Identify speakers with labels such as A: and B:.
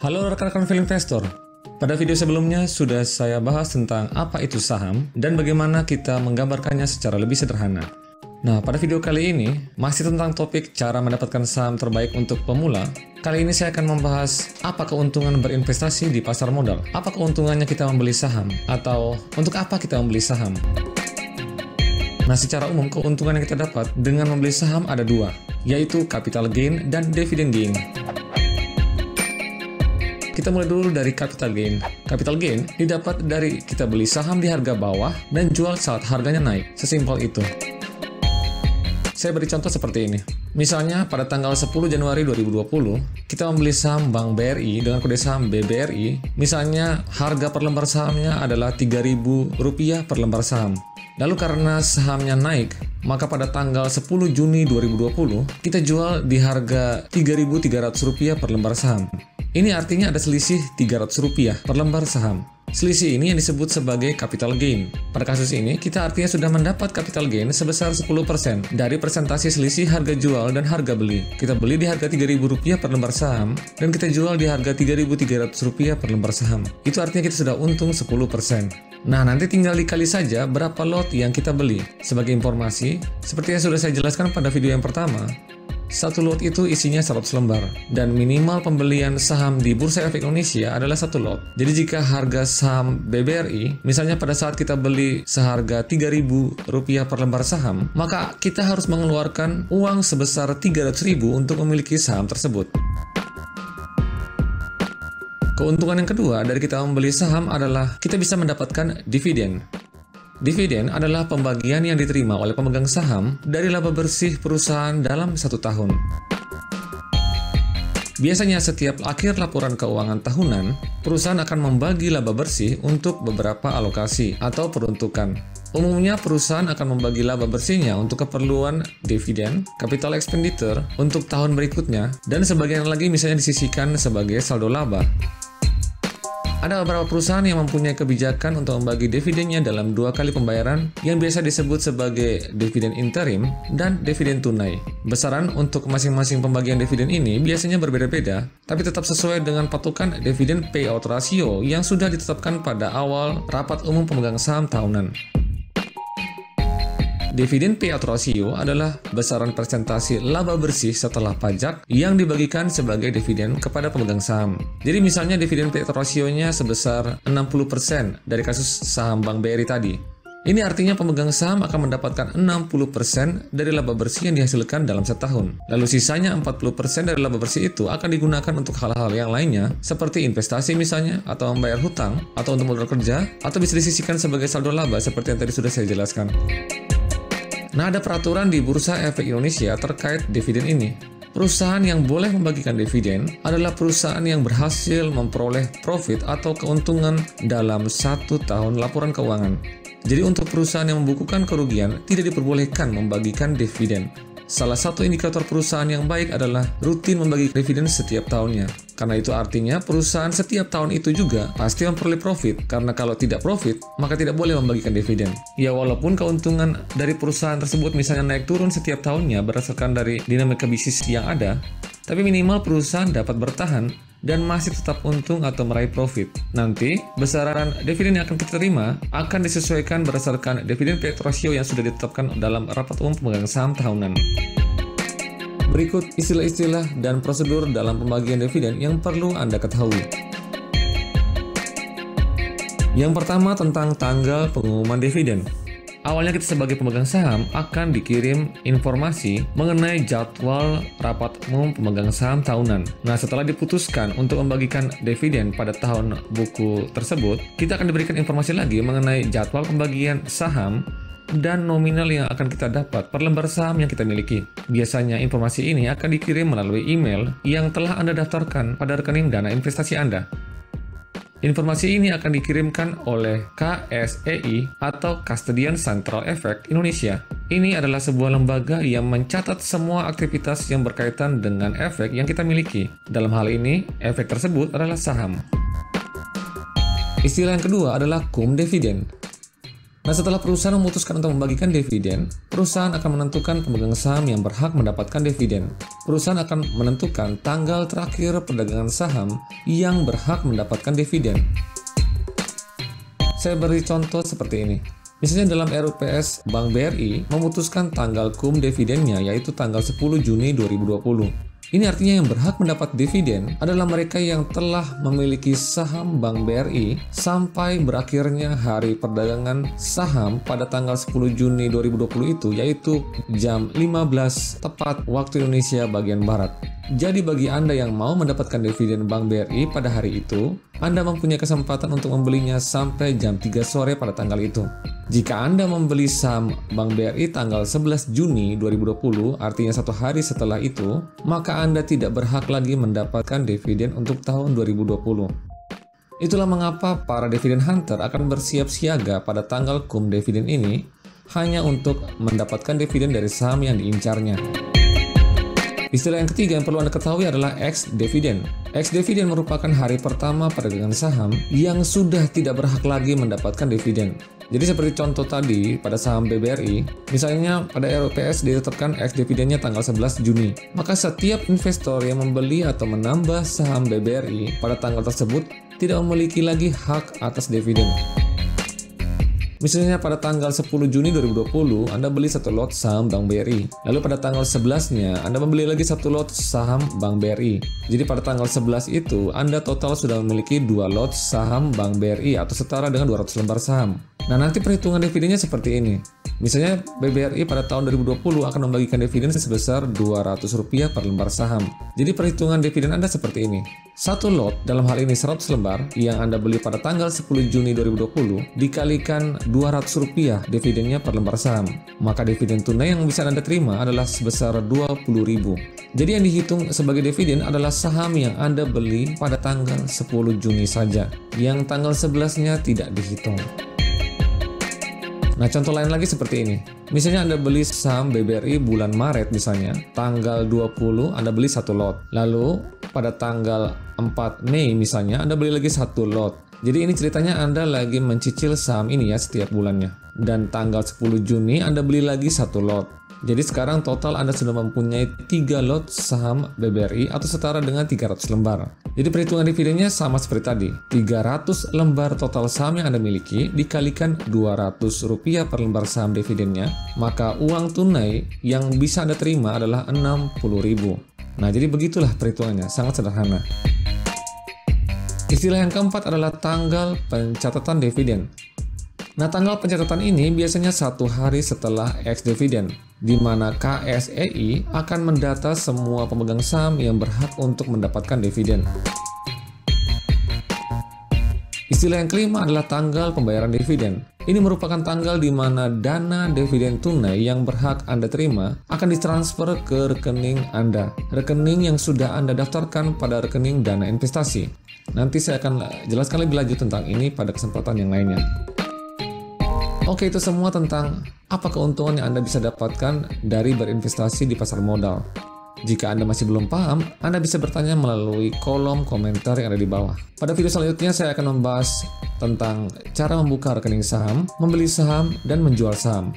A: Halo rekan-rekan film investor. Pada video sebelumnya sudah saya bahas tentang apa itu saham dan bagaimana kita menggambarkannya secara lebih sederhana. Nah, pada video kali ini masih tentang topik cara mendapatkan saham terbaik untuk pemula. Kali ini saya akan membahas apa keuntungan berinvestasi di pasar modal. Apa keuntungannya kita membeli saham atau untuk apa kita membeli saham? Nah, secara umum keuntungan yang kita dapat dengan membeli saham ada dua, yaitu capital gain dan dividend gain. Kita mulai dulu dari capital gain. Capital gain didapat dari kita beli saham di harga bawah dan jual saat harganya naik. Sesimpel itu. Saya beri contoh seperti ini. Misalnya pada tanggal 10 Januari 2020, kita membeli saham Bank BRI dengan kode saham BBRI. Misalnya harga per lembar sahamnya adalah Rp3.000 per lembar saham. Lalu karena sahamnya naik, maka pada tanggal 10 Juni 2020, kita jual di harga Rp3.300 per lembar saham. Ini artinya ada selisih Rp300 per lembar saham. Selisih ini yang disebut sebagai capital gain. Pada kasus ini, kita artinya sudah mendapat capital gain sebesar 10% dari persentase selisih harga jual dan harga beli. Kita beli di harga Rp3.000 per lembar saham, dan kita jual di harga Rp3.300 per lembar saham. Itu artinya kita sudah untung 10%. Nah, nanti tinggal dikali saja berapa lot yang kita beli. Sebagai informasi, seperti yang sudah saya jelaskan pada video yang pertama, satu lot itu isinya 100 lembar, dan minimal pembelian saham di Bursa Efek Indonesia adalah satu lot. Jadi jika harga saham BBRI, misalnya pada saat kita beli seharga Rp3.000 per lembar saham, maka kita harus mengeluarkan uang sebesar Rp300.000 untuk memiliki saham tersebut. Keuntungan yang kedua dari kita membeli saham adalah kita bisa mendapatkan dividen. Dividen adalah pembagian yang diterima oleh pemegang saham dari laba bersih perusahaan dalam satu tahun. Biasanya setiap akhir laporan keuangan tahunan, perusahaan akan membagi laba bersih untuk beberapa alokasi atau peruntukan. Umumnya perusahaan akan membagi laba bersihnya untuk keperluan dividen, capital expenditure untuk tahun berikutnya, dan sebagian lagi misalnya disisihkan sebagai saldo laba. Ada beberapa perusahaan yang mempunyai kebijakan untuk membagi dividennya dalam 2 kali pembayaran yang biasa disebut sebagai dividen interim dan dividen tunai. Besaran untuk masing-masing pembagian dividen ini biasanya berbeda-beda, tapi tetap sesuai dengan patokan dividen payout ratio yang sudah ditetapkan pada awal rapat umum pemegang saham tahunan. Dividen payout ratio adalah besaran persentase laba bersih setelah pajak yang dibagikan sebagai dividen kepada pemegang saham. Jadi misalnya dividen payout ratio-nya sebesar 60% dari kasus saham Bank BRI tadi. Ini artinya pemegang saham akan mendapatkan 60% dari laba bersih yang dihasilkan dalam setahun. Lalu sisanya 40% dari laba bersih itu akan digunakan untuk hal-hal yang lainnya, seperti investasi misalnya, atau membayar hutang, atau untuk modal kerja, atau bisa disisihkan sebagai saldo laba seperti yang tadi sudah saya jelaskan. Nah, ada peraturan di Bursa Efek Indonesia terkait dividen ini. Perusahaan yang boleh membagikan dividen adalah perusahaan yang berhasil memperoleh profit atau keuntungan dalam 1 tahun laporan keuangan. Jadi untuk perusahaan yang membukukan kerugian tidak diperbolehkan membagikan dividen. Salah satu indikator perusahaan yang baik adalah rutin membagi dividen setiap tahunnya. Karena itu artinya perusahaan setiap tahun itu juga pasti memperoleh profit. Karena kalau tidak profit, maka tidak boleh membagikan dividen. Ya, walaupun keuntungan dari perusahaan tersebut misalnya naik turun setiap tahunnya berdasarkan dari dinamika bisnis yang ada, tapi minimal perusahaan dapat bertahan dan masih tetap untung atau meraih profit. Nanti, besaran dividen yang akan kita terima akan disesuaikan berdasarkan dividen payout ratio yang sudah ditetapkan dalam rapat umum pemegang saham tahunan. Berikut istilah-istilah dan prosedur dalam pembagian dividen yang perlu Anda ketahui. Yang pertama tentang tanggal pengumuman dividen. Awalnya kita sebagai pemegang saham akan dikirim informasi mengenai jadwal rapat umum pemegang saham tahunan. Nah, setelah diputuskan untuk membagikan dividen pada tahun buku tersebut, kita akan diberikan informasi lagi mengenai jadwal pembagian saham dan nominal yang akan kita dapat per lembar saham yang kita miliki. Biasanya informasi ini akan dikirim melalui email yang telah Anda daftarkan pada rekening dana investasi Anda. Informasi ini akan dikirimkan oleh KSEI atau Custodian Central Efek Indonesia. Ini adalah sebuah lembaga yang mencatat semua aktivitas yang berkaitan dengan efek yang kita miliki. Dalam hal ini, efek tersebut adalah saham. Istilah yang kedua adalah cum dividen. Nah, setelah perusahaan memutuskan untuk membagikan dividen, perusahaan akan menentukan pemegang saham yang berhak mendapatkan dividen. Perusahaan akan menentukan tanggal terakhir perdagangan saham yang berhak mendapatkan dividen. Saya beri contoh seperti ini. Misalnya dalam RUPS Bank BRI memutuskan tanggal cum dividennya yaitu tanggal 10 Juni 2020. Ini artinya yang berhak mendapat dividen adalah mereka yang telah memiliki saham Bank BRI sampai berakhirnya hari perdagangan saham pada tanggal 10 Juni 2020 itu, yaitu jam 15 tepat waktu Indonesia bagian Barat. Jadi bagi Anda yang mau mendapatkan dividen Bank BRI pada hari itu, Anda mempunyai kesempatan untuk membelinya sampai jam 3 sore pada tanggal itu. Jika Anda membeli saham Bank BRI tanggal 11 Juni 2020, artinya 1 hari setelah itu, maka Anda tidak berhak lagi mendapatkan dividen untuk tahun 2020. Itulah mengapa para dividen hunter akan bersiap siaga pada tanggal cum dividen ini hanya untuk mendapatkan dividen dari saham yang diincarnya. Istilah yang ketiga yang perlu Anda ketahui adalah ex-dividend. Ex-dividend merupakan hari pertama perdagangan saham yang sudah tidak berhak lagi mendapatkan dividen. Jadi seperti contoh tadi pada saham BBRI, misalnya pada RUPS ditetapkan ex-dividennya tanggal 11 Juni. Maka setiap investor yang membeli atau menambah saham BBRI pada tanggal tersebut tidak memiliki lagi hak atas dividen. Misalnya pada tanggal 10 Juni 2020, Anda beli 1 lot saham Bank BRI. Lalu pada tanggal 11-nya, Anda membeli lagi 1 lot saham Bank BRI. Jadi pada tanggal 11 itu, Anda total sudah memiliki 2 lot saham Bank BRI atau setara dengan 200 lembar saham. Nah, nanti perhitungan dividennya seperti ini. Misalnya BBRI pada tahun 2020 akan membagikan dividen sebesar Rp200 per lembar saham. Jadi perhitungan dividen Anda seperti ini. 1 lot, dalam hal ini 100 lembar, yang Anda beli pada tanggal 10 Juni 2020, dikalikan Rp200 dividennya per lembar saham. Maka dividen tunai yang bisa Anda terima adalah sebesar Rp20.000. Jadi yang dihitung sebagai dividen adalah saham yang Anda beli pada tanggal 10 Juni saja. Yang tanggal 11-nya tidak dihitung. Nah, contoh lain lagi seperti ini. Misalnya Anda beli saham BBRI bulan Maret misalnya, tanggal 20 Anda beli 1 lot. Lalu pada tanggal 4 Mei misalnya Anda beli lagi 1 lot. Jadi ini ceritanya Anda lagi mencicil saham ini ya setiap bulannya. Dan tanggal 10 Juni Anda beli lagi 1 lot. Jadi sekarang total Anda sudah mempunyai 3 lot saham BBRI atau setara dengan 300 lembar. Jadi perhitungan dividennya sama seperti tadi. 300 lembar total saham yang Anda miliki dikalikan Rp200 per lembar saham dividennya, maka uang tunai yang bisa Anda terima adalah Rp60.000. Nah, jadi begitulah perhitungannya, sangat sederhana. Istilah yang keempat adalah tanggal pencatatan dividen. Nah, tanggal pencatatan ini biasanya 1 hari setelah ex-dividend, di mana KSEI akan mendata semua pemegang saham yang berhak untuk mendapatkan dividen. Istilah yang kelima adalah tanggal pembayaran dividen. Ini merupakan tanggal di mana dana dividen tunai yang berhak Anda terima akan ditransfer ke rekening Anda, rekening yang sudah Anda daftarkan pada rekening dana investasi. Nanti saya akan jelaskan lebih lanjut tentang ini pada kesempatan yang lainnya. Oke, itu semua tentang apa keuntungan yang Anda bisa dapatkan dari berinvestasi di pasar modal. Jika Anda masih belum paham, Anda bisa bertanya melalui kolom komentar yang ada di bawah. Pada video selanjutnya saya akan membahas tentang cara membuka rekening saham, membeli saham, dan menjual saham.